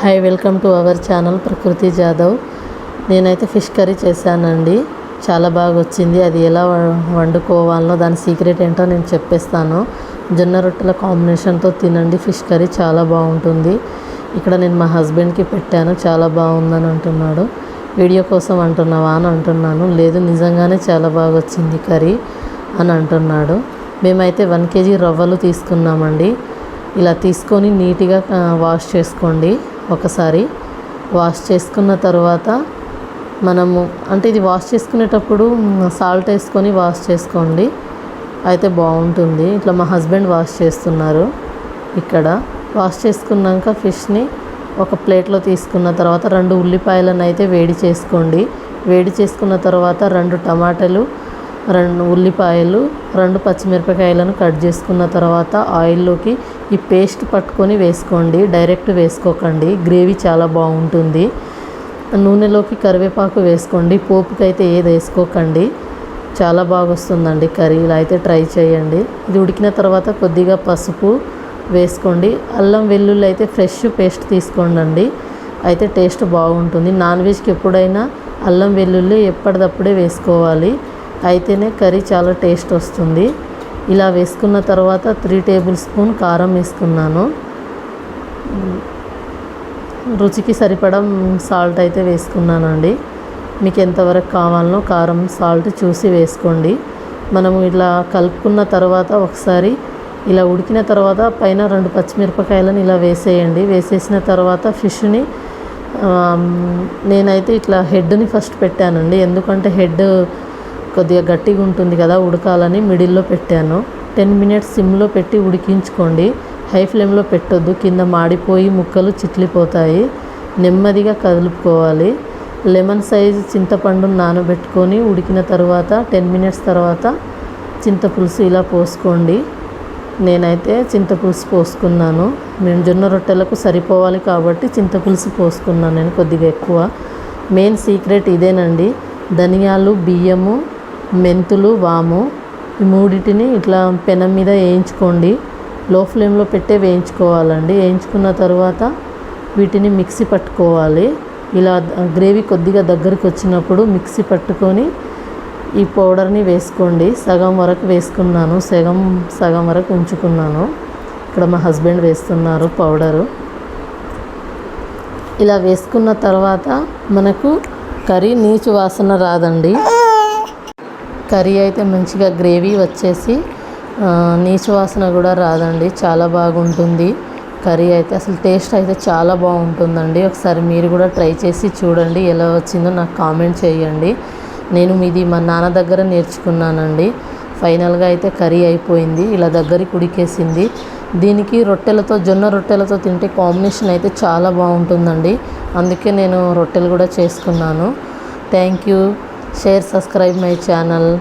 Hi, welcome to our channel ప్రకృతి జాదవ్. నేనైతే fish curry చేశానండి. చాలా బాగా వచ్చింది. అది ఎలా వండుకోవాలో దాని సీక్రెట్ ఏంటో నేను చెప్పేస్తాను. జొన్న రొట్టెల కాంబినేషన్తో తినండి. ఫిష్ కర్రీ చాలా బాగుంటుంది. ఇక్కడ నేను మా హస్బెండ్కి పెట్టాను, చాలా బాగుందని అంటున్నాడు. వీడియో కోసం అంటున్నావా అని అంటున్నాను. లేదు, నిజంగానే చాలా బాగా వచ్చింది కర్రీ అని అంటున్నాడు. మేమైతే 1 kg రవ్వలు తీసుకున్నామండి. ఇలా తీసుకొని నీట్గా వాష్ చేసుకోండి. ఒకసారి వాష్ చేసుకున్న తర్వాత మనము ఇది వాష్ చేసుకునేటప్పుడు సాల్ట్ వేసుకొని వాష్ చేసుకోండి, అయితే బాగుంటుంది. ఇట్లా మా హస్బెండ్ వాష్ చేస్తున్నారు. ఇక్కడ వాష్ చేసుకున్నాక ఫిష్ని ఒక ప్లేట్లో తీసుకున్న తర్వాత 2 ఉల్లిపాయలను అయితే వేడి చేసుకోండి. వేడి చేసుకున్న తర్వాత 2 టమాటాలు, 2 ఉల్లిపాయలు, 2 పచ్చిమిరపకాయలను కట్ చేసుకున్న తర్వాత ఆయిల్లోకి ఈ పేస్ట్ పట్టుకొని వేసుకోండి. డైరెక్ట్ వేసుకోకండి, గ్రేవీ చాలా బాగుంటుంది. నూనెలోకి కరివేపాకు వేసుకోండి. పోపుకైతే ఏది వేసుకోకండి, చాలా బాగా వస్తుందండి కర్రీ. ఇలా అయితే ట్రై చేయండి. ఇది ఉడికిన తర్వాత కొద్దిగా పసుపు వేసుకోండి. అల్లం వెల్లుల్లి అయితే ఫ్రెష్ పేస్ట్ తీసుకోండి, అయితే టేస్ట్ బాగుంటుంది. నాన్ వెజ్కి ఎప్పుడైనా అల్లం వెల్లుల్లి ఎప్పటిదప్పుడే వేసుకోవాలి, అయితేనే కర్రీ చాలా టేస్ట్ వస్తుంది. ఇలా వేసుకున్న తర్వాత 3 టేబుల్ స్పూన్ కారం వేసుకున్నాను. రుచికి సరిపడా సాల్ట్ అయితే వేసుకున్నానండి. మీకు ఎంతవరకు కావాలనో కారం సాల్ట్ చూసి వేసుకోండి. మనము ఇలా కలుపుకున్న తర్వాత ఒకసారి ఇలా ఉడికిన తర్వాత పైన 2 పచ్చిమిరపకాయలను ఇలా వేసేయండి. వేసేసిన తర్వాత ఫిష్ని నేనైతే ఇట్లా హెడ్ని ఫస్ట్ పెట్టానండి, ఎందుకంటే హెడ్ కొద్దిగా గట్టిగా ఉంటుంది కదా, ఉడకాలని మిడిల్లో పెట్టాను. 10 minutes సిమ్లో పెట్టి ఉడికించుకోండి. హై ఫ్లేమ్లో పెట్టొద్దు, కింద మాడిపోయి ముక్కలు చిట్లిపోతాయి. నెమ్మదిగా కదులుకోవాలి. లెమన్ సైజు చింతపండును నానబెట్టుకొని ఉడికిన తర్వాత 10 minutes తర్వాత చింతపులుసు ఇలా పోసుకోండి. నేనైతే చింతపులుసు పోసుకున్నాను. నేను జొన్న రొట్టెలకు సరిపోవాలి కాబట్టి చింతపులుసు పోసుకున్నాను నేను కొద్దిగా ఎక్కువ. మెయిన్ సీక్రెట్ ఇదేనండి. ధనియాలు, బియ్యము, మెంతులు, వాము, ఈ మూడింటిని ఇట్లా పెనం మీద వేయించుకోండి. లో ఫ్లేమ్లో పెట్టే వేయించుకోవాలండి. వేయించుకున్న తర్వాత వీటిని మిక్సీ పట్టుకోవాలి. ఇలా గ్రేవీ కొద్దిగా దగ్గరికి వచ్చినప్పుడు మిక్సీ పట్టుకొని ఈ పౌడర్ని వేసుకోండి. సగం వరకు వేసుకున్నాను, సగం వరకు ఉంచుకున్నాను. ఇక్కడ మా హస్బెండ్ వేస్తున్నారు పౌడరు. ఇలా వేసుకున్న తర్వాత మనకు కర్రీ నీచు వాసన రాదండి. కర్రీ అయితే మంచిగా గ్రేవీ వచ్చేసి నీచు వాసన కూడా రాదండి, చాలా బాగుంటుంది కర్రీ అయితే. అసలు టేస్ట్ అయితే చాలా బాగుంటుందండి. ఒకసారి మీరు కూడా ట్రై చేసి చూడండి, ఎలా వచ్చిందో నాకు కామెంట్ చేయండి. నేను ఇది మా నాన్న దగ్గర నేర్చుకున్నానండి. ఫైనల్గా అయితే కర్రీ అయిపోయింది, ఇలా దగ్గరికి ఉడికేసింది. దీనికి రొట్టెలతో, జొన్న రొట్టెలతో తింటే కాంబినేషన్ అయితే చాలా బాగుంటుందండి. అందుకే నేను రొట్టెలు కూడా చేసుకున్నాను. Thank you. Share, subscribe my channel.